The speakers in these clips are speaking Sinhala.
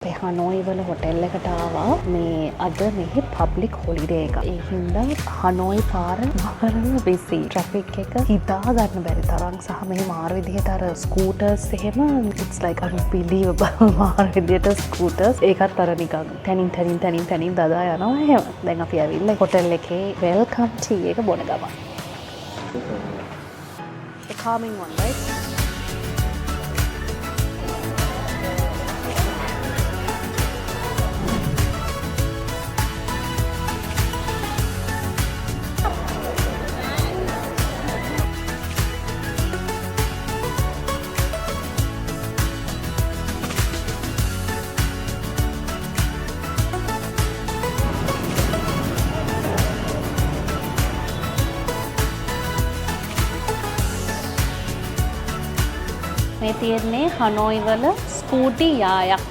අපි හනෝයි වල හොටෙල් එකට ආවා. මේ අද මෙහි පබ්ලික් හොලිඩේ එක. ඒ හින්දා හනෝයි පාර මාරම බිසි. ට්‍රැෆික් එක හිතා ගන්න බැරි තරම් සහ මෙහි මාර විදිහට අර ස්කූටර්ස් එහෙම it's like unbelievable මාර විදිහට ස්කූටර්ස් ඒකත් අර නිකන් තනින් දදා යනවා එහෙම. දැන් අපි ඇවිල්ලා හොටෙල් එකේ වෙල්කම් ටී එක බොන ගමන්. The calming one, right? මේ තියෙන්නේ හනෝයි වල ස්කූටි යායක්.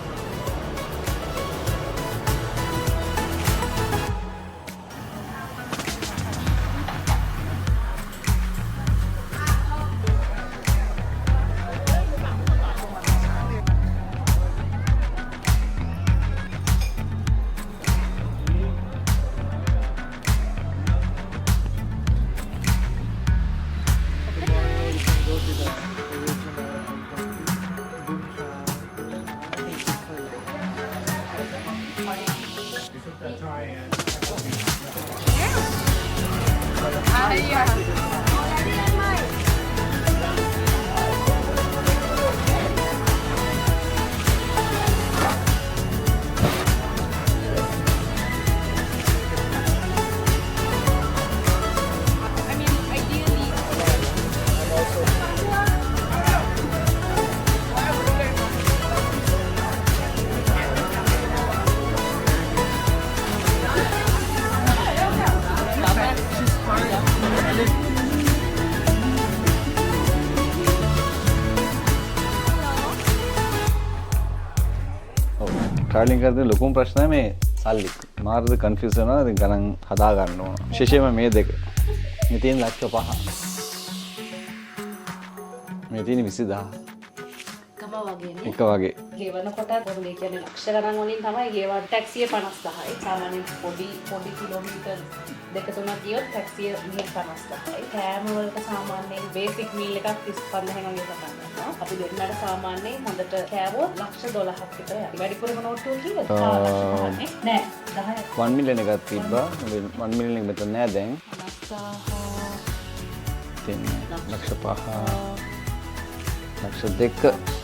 ट्रैवलिंग करते ලොකුම ප්‍රශ්නය මේ සල්ලි. මාර්ගද කන්ෆියුස් වෙනවා. ඉතින් ගණන් හදා ගන්න ඕන. විශේෂයෙන්ම මේ දෙක. මේ තියෙන ලක්ෂ 5. මේ තියෙන 20000. එක වගේ. ගෙවනකොට පොඩි කියන්නේ ලක්ෂ ගණන් වලින් තමයි ගෙවන ටැක්සිය 50000යි. සාමාන්‍යයෙන් පොඩි කිලෝමීටර් දෙක තුනක් ගියොත් ටැක්සිය 50000යි. කෑම වලට සාමාන්‍යයෙන් බේසික් මීල් එකක් 35000 වගේ පටන් ගන්නවා. අපි දෙන්නට සාමාන්‍යයෙන් හොඳට කෑවොත් ලක්ෂ 12ක් විතර යයි. වැඩිපුරම නෝට්ටුව කීයද? ලක්ෂ 5ක් නෑ 10ක්. 1 මිලියන් එකක් තිබ්බා. 1 මිලියන් එක මෙතන නෑ දැන්. ලක්ෂ 5 ලක්ෂ 2